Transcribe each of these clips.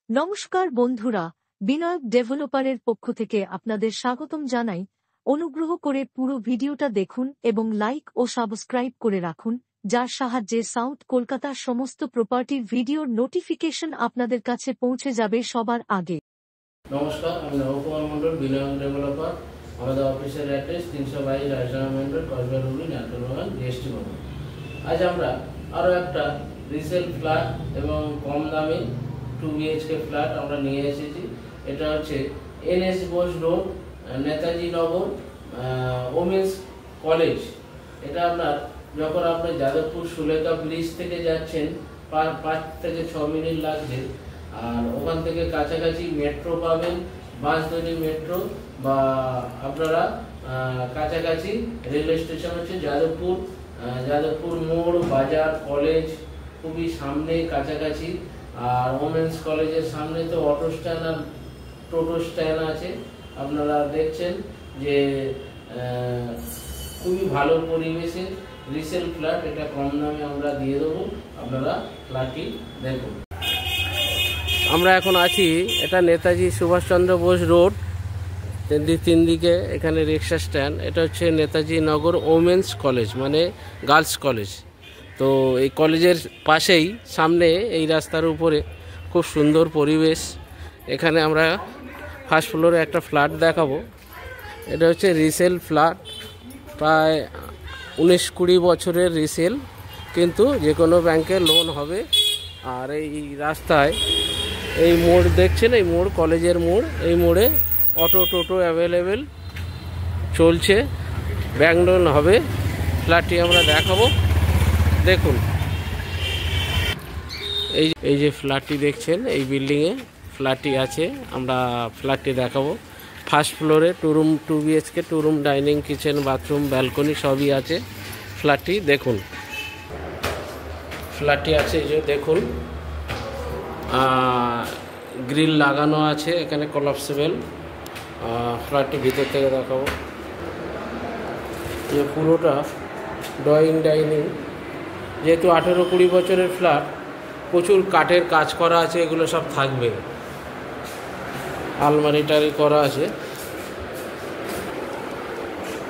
নমস্কার বন্ধুরা, বিনায়ক ডেভেলপারের পক্ষ থেকে আপনাদের স্বাগতম জানাই। অনুগ্রহ করে পুরো ভিডিওটা দেখুন এবং লাইক ও সাবস্ক্রাইব করে রাখুন, যার সাহায্যে সাউথ কলকাতার সমস্ত প্রপার্টির ভিডিওর নোটিফিকেশন আপনাদের কাছে পৌঁছে যাবে সবার আগে। নমস্কার, আমি নবকুমার মন্ডল, বিনায়ক ডেভেলপার। আমাদের অফিসের address 322 Rajna Mondal, Kasba Ruby, Natyabagan, GST Bhavan. আজ আমরা আরও একটা রিসেল ফ্ল্যাট এবং কম দামে 2 BHK ফ্ল্যাট আমরা নিয়ে এসেছি। এটা হচ্ছে NS বোস রোড, নেতাজি নগর, ওমেন্স কলেজ। এটা আপনার যখন আপনি যাদবপুর সুলেখা ব্রিজ থেকে যাচ্ছেন 5 থেকে 6 মিনিট লাগছে। আর ওখান থেকে কাছাকাছি মেট্রো পাবেন, বাঁশদড়ি মেট্রো, বা আপনারা কাছাকাছি রেলওয়ে স্টেশন হচ্ছে যাদবপুর মোড়, বাজার, কলেজ খুবই সামনে কাছাকাছি। আর ওমেন্স কলেজের সামনে তো অটো স্ট্যান্ড আর টোটো স্ট্যান্ড আছে। আপনারা দেখছেন যে খুবই ভালো পরিবেশে রিসেল ফ্ল্যাট। এটা কম দামে আমরা দিয়ে দেবো, আপনারা ফ্ল্যাটটি দেখুন। আমরা এখন আছি, এটা নেতাজি সুভাষচন্দ্র বোস রোড, তিন দিকে এখানে রিক্সা স্ট্যান্ড। এটা হচ্ছে নেতাজি নগর ওমেন্স কলেজ, মানে গার্লস কলেজ। তো এই কলেজের পাশেই সামনে এই রাস্তার উপরে খুব সুন্দর পরিবেশ। এখানে আমরা ফার্স্ট ফ্লোরে একটা ফ্ল্যাট দেখাবো। এটা হচ্ছে রিসেল ফ্ল্যাট, প্রায় 19-20 বছরের রিসেল, কিন্তু যে কোনো ব্যাংকে লোন হবে। আর এই রাস্তায় এই মোড় দেখছেন, এই মোড় কলেজের মোড়, এই মোড়ে অটো টোটো অ্যাভেলেবেল চলছে, ব্যাংক লোন হবে। ফ্ল্যাটটি আমরা দেখাবো, দেখুন। এই যে ফ্ল্যাটটি দেখছেন, এই বিল্ডিংয়ে ফ্ল্যাটটি আছে, আমরা ফ্ল্যাটটি দেখাবো। ফার্স্ট ফ্লোরে 2 BHK, 2 room, dining, kitchen, bathroom, balcony সবই আছে। ফ্ল্যাটটি দেখুন, ফ্ল্যাটটি আছে, এই যে দেখুন, গ্রিল লাগানো আছে, এখানে কলাপসেবল। ফ্ল্যাটটি ভিতর থেকে দেখাবো, যে পুরোটা ড্রয়িং, ডাইনিং। যেহেতু 18-20 বছরের ফ্ল্যাট, প্রচুর কাঠের কাজ করা আছে, এগুলো সব থাকবে। আলমারি টারি করা আছে।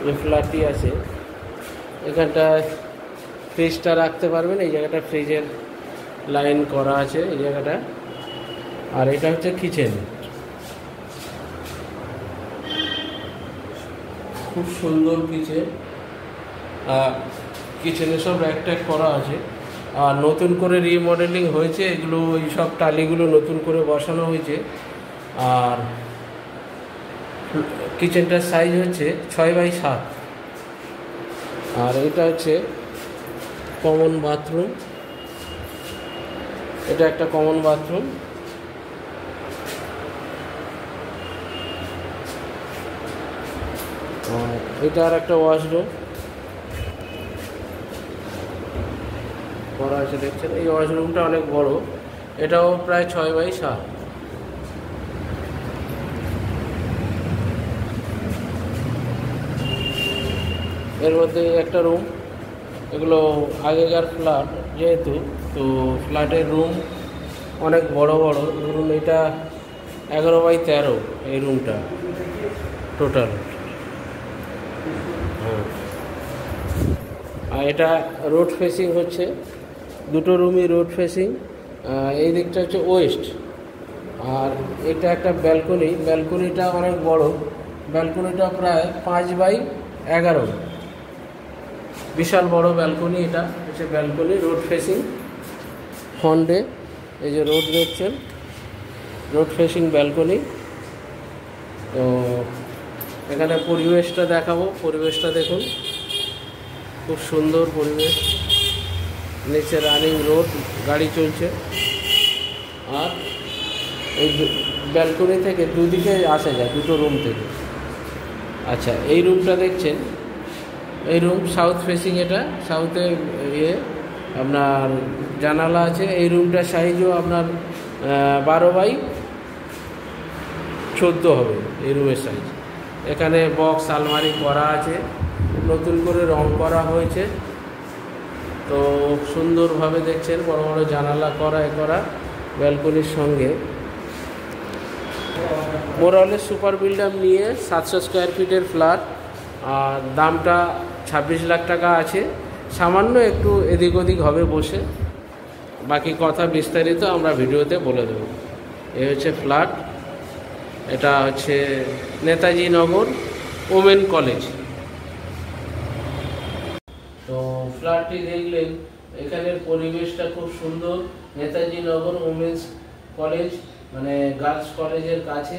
যে ফ্ল্যাটটি আছে, এখানটায় ফ্রিজটা রাখতে পারবেন, এই জায়গাটা ফ্রিজের লাইন করা আছে, এই জায়গাটা। আর এটা হচ্ছে কিচেন, খুব সুন্দর কিচেন। কিচেনে সব র্যাক করা আছে, আর নতুন করে রিমডেলিং হয়েছে, এগুলো এই সব টালিগুলো নতুন করে বসানো হয়েছে। আর কিচেনটার সাইজ হচ্ছে 6x7। আর এটা হচ্ছে কমন বাথরুম, এটা একটা কমন বাথরুম। এটা আর একটা ওয়াশরুম করা আছে, দেখছেন। এই ওয়াশরুমটা অনেক বড়, এটাও প্রায় 6x7। এর মধ্যে একটা রুম, এগুলো আগেকার ফ্ল্যাট যেহেতু, তো ফ্ল্যাটের রুম অনেক বড় বড়। ধরুন এটা 11x13 এই রুমটা টোটাল। আর এটা রোড ফেসিং হচ্ছে, দুটো রুমই রোড ফেসিং। এই দিকটা হচ্ছে ওয়েস্ট। আর এটা একটা ব্যালকনি, ব্যালকনিটা অনেক বড়, ব্যালকনিটা প্রায় 5x11, বিশাল বড় ব্যালকনি। এটা হচ্ছে ব্যালকনি, রোড ফেসিং ফ্রন্টে। এই যে রোড দেখছেন, রোড ফেসিং ব্যালকনি। তো এখানে পরিবেশটা দেখাবো, পরিবেশটা দেখুন, খুব সুন্দর পরিবেশ। নিচে রানিং রোড, গাড়ি চলছে। আর এই ব্যালকনি থেকে দুদিকে আসা যায়, দুটো রুম থেকে। আচ্ছা, এই রুমটা দেখছেন, এই রুম সাউথ ফেসিং। এটা সাউথে আপনার জানালা আছে। এই রুমটার সাইজও আপনার 12x14 হবে এই রুমের সাইজ। এখানে বক্স আলমারি করা আছে, নতুন করে রং করা হয়েছে। তো সুন্দরভাবে দেখছেন, বড় বড় জানালা করা ব্যালকনির সঙ্গে। মোরালের সুপার বিল্ডার নিয়ে 700 স্কোয়ার ফিটের ফ্ল্যাট, আর দামটা 26 লাখ টাকা আছে। সামান্য একটু এদিক ওদিক হবে বসে, বাকি কথা বিস্তারিত আমরা ভিডিওতে বলে দেব। এই হচ্ছে ফ্ল্যাট, এটা হচ্ছে নেতাজি নগর ওমেন কলেজ। তো ফ্ল্যাটটি দেখলেন, এখানের পরিবেশটা খুব সুন্দর। নেতাজি নগর ওমেন্স কলেজ মানে গার্লস কলেজের কাছে,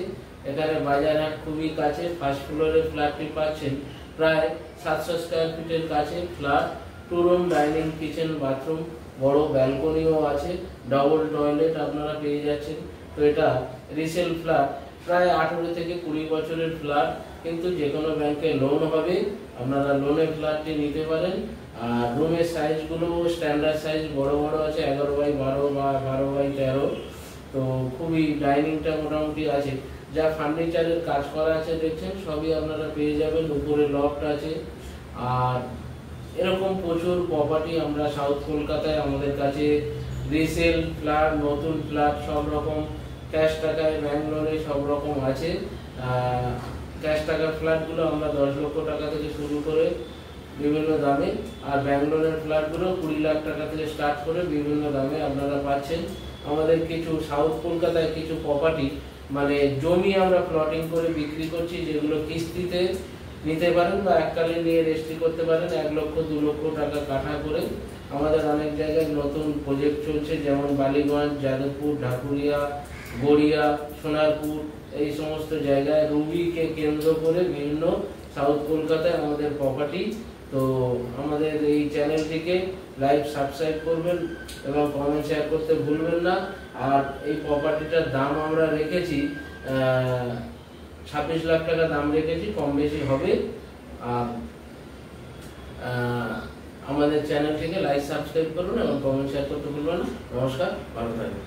এখানে বাজারহাট খুবই কাছে। ফার্স্ট ফ্লোরে ফ্ল্যাটটি পাচ্ছেন, প্রায় 700 স্কোয়ার ফিটের কাছে flat. 2 room, dining, kitchen, bathroom, বড় ব্যালকনিও আছে, ডাবল টয়লেট আপনারা পেয়ে যাচ্ছেন। তো এটা রিসেল ফ্ল্যাট, প্রায় 18 থেকে 20 বছরের ফ্ল্যাট, কিন্তু যে কোনো ব্যাংকে লোন হবে, আপনারা লোনে ফ্ল্যাটটি নিতে পারেন। আর রুমের সাইজগুলো স্ট্যান্ডার্ড সাইজ, বড় বড় আছে, 11x12 বা 12x13। তো খুবই ডাইনিংটা মোটামুটি আছে। যা ফার্নিচারের কাজ করা আছে দেখছেন, সবই আপনারা পেয়ে যাবেন। উপরে লফট আছে। আর এরকম প্রচুর প্রপার্টি আমরা সাউথ কলকাতায় আমাদের কাছে রিসেল ফ্ল্যাট, নতুন ফ্ল্যাট, সব রকম ক্যাশ টাকায়, ব্যাংক লোনে সব রকম আছে। ক্যাশ টাকার ফ্ল্যাটগুলো আমরা 10 লক্ষ টাকা থেকে শুরু করে বিভিন্ন দামে, আর ব্যাংক লোনের ফ্ল্যাটগুলো 20 লাখ টাকা থেকে স্টার্ট করে বিভিন্ন দামে আপনারা পাচ্ছেন। আমাদের কিছু সাউথ কলকাতায় কিছু প্রপার্টি মানে জমি আমরা প্লটিং করে বিক্রি করছি, যেগুলো কিস্তিতে নিতে পারেন বা এককালীন নিয়ে রেজিস্ট্রি করতে পারেন। 1 লক্ষ 2 লক্ষ টাকা কাঠা করে। আমাদের অনেক জায়গায় নতুন প্রজেক্ট চলছে, যেমন বালিগঞ্জ, যাদবপুর, ঢাকুরিয়া, গড়িয়া, সোনারপুর, এই সমস্ত জায়গায় রুবিকে কেন্দ্র করে বিভিন্ন সাউথ কলকাতায় আমাদের প্রপার্টি। তো আমাদের এই চ্যানেলটিকে লাইক, সাবস্ক্রাইব করবেন এবং কমেন্ট শেয়ার করতে ভুলবেন না। আর এই প্রপার্টিটার দাম আমরা রেখেছি 26 লাখ টাকা দাম রেখেছি, কম বেশি হবে। আর আমাদের চ্যানেলটিকে লাইক, সাবস্ক্রাইব করুন এবং কমেন্ট শেয়ার করতে ভুলবেন না। নমস্কার, ভালো থাকবেন।